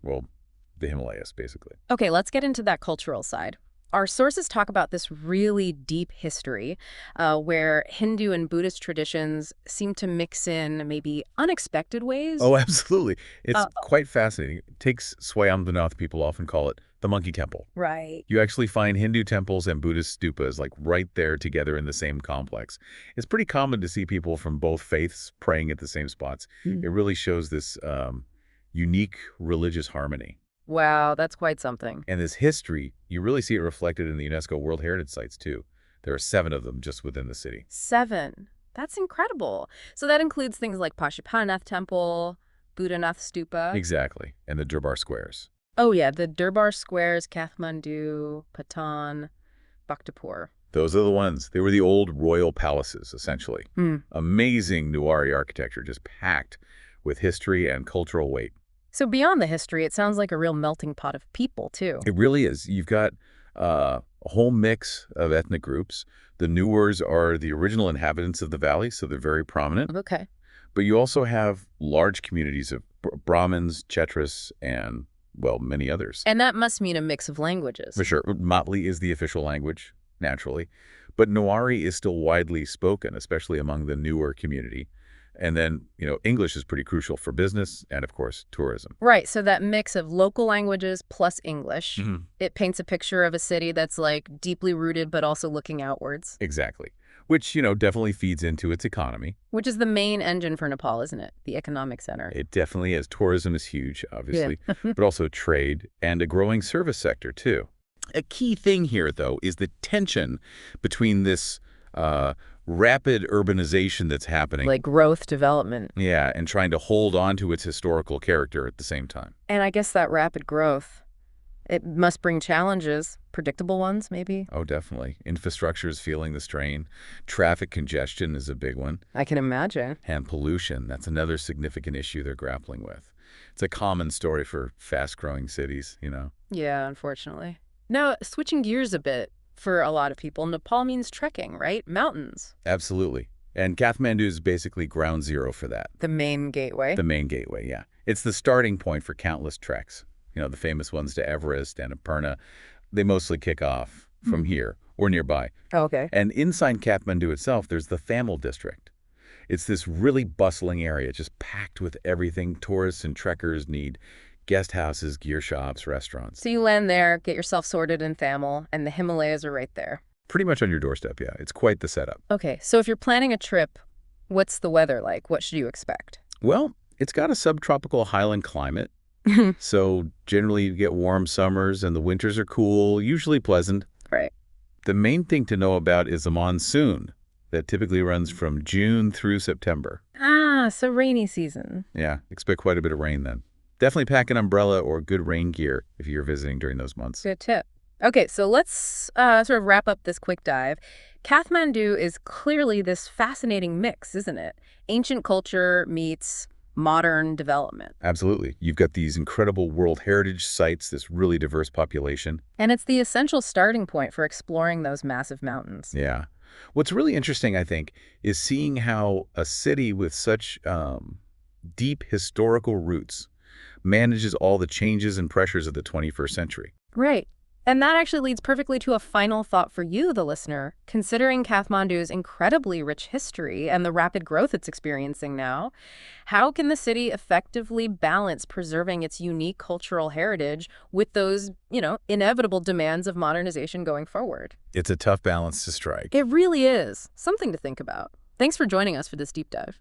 well, the Himalayas, basically. Okay, let's get into that cultural side. Our sources talk about this really deep history where Hindu and Buddhist traditions seem to mix in maybe unexpected ways. Oh, absolutely. It's Uh, quite fascinating. It takes Swayambanath, people often call it the monkey temple. right. You actually find Hindu temples and Buddhist stupas like right there together in the same complex. It's pretty common to see people from both faiths praying at the same spots. Mm. It really shows this unique religious harmony. Wow, that's quite something. And this history, you really see it reflected in the UNESCO World Heritage Sites, too. There are 7 of them just within the city. 7. That's incredible. So that includes things like Pashupanath Temple, Buddhanath Stupa. Exactly. And the Durbar squares. Oh yeah, the Durbar Squares, Kathmandu, Patan, Bhaktapur. Those are the ones. They were the old royal palaces, essentially. Hmm. Amazing Nuwari architecture, just packed with history and cultural weight. So beyond the history, it sounds like a real melting pot of people, too. It really is. You've got a whole mix of ethnic groups. The Nuers are the original inhabitants of the valley, so they're very prominent. Okay. But you also have large communities of Brahmins, Chetras, and, well, many others. And that must mean a mix of languages. For sure. Matli is the official language, naturally. But Nuwari is still widely spoken, especially among the newer community. And then, English is pretty crucial for business and, of course, tourism. Right, so that mix of local languages plus English, it paints a picture of a city that's like deeply rooted but also looking outwards. Exactly. Which, definitely feeds into its economy. Which is the main engine for Nepal, isn't it? The economic center. It definitely is. Tourism is huge, obviously, but also trade and a growing service sector, too. A key thing here, though, is the tension between this rapid urbanization that's happening. Like growth, development. Yeah, and trying to hold on to its historical character at the same time. And I guess that rapid growth, it must bring challenges, predictable ones, maybe? Oh, definitely. Infrastructure is feeling the strain. Traffic congestion is a big one. I can imagine. And pollution, that's another significant issue they're grappling with. It's a common story for fast-growing cities, Yeah, unfortunately. Now, switching gears a bit, for a lot of people, Nepal means trekking, right? Mountains. Absolutely. And Kathmandu is basically ground zero for that. The main gateway. The main gateway, yeah. It's the starting point for countless treks. The famous ones to Everest and Annapurna. They mostly kick off from here or nearby. Oh, okay. And inside Kathmandu itself, there's the Thamel district. It's this really bustling area, just packed with everything tourists and trekkers need. Guest houses, gear shops, restaurants. So you land there, get yourself sorted in Thamel, and the Himalayas are right there. Pretty much on your doorstep, yeah. It's quite the setup. Okay, so if you're planning a trip, what's the weather like? What should you expect? Well, it's got a subtropical highland climate. So generally you get warm summers and the winters are cool, usually pleasant. Right. The main thing to know about is the monsoon that typically runs from June through September. Ah, so rainy season. Yeah, expect quite a bit of rain then. Definitely pack an umbrella or good rain gear if you're visiting during those months. Good tip. Okay, so let's sort of wrap up this quick dive. Kathmandu is clearly this fascinating mix, isn't it? Ancient culture meets modern development. Absolutely. You've got these incredible World Heritage sites, this really diverse population. And it's the essential starting point for exploring those massive mountains. Yeah. What's really interesting, I think, is seeing how a city with such deep historical roots manages all the changes and pressures of the 21st century. Right. And that actually leads perfectly to a final thought for you, the listener. Considering Kathmandu's incredibly rich history and the rapid growth it's experiencing now, how can the city effectively balance preserving its unique cultural heritage with those, inevitable demands of modernization going forward? It's a tough balance to strike. It really is. Something to think about. Thanks for joining us for this deep dive.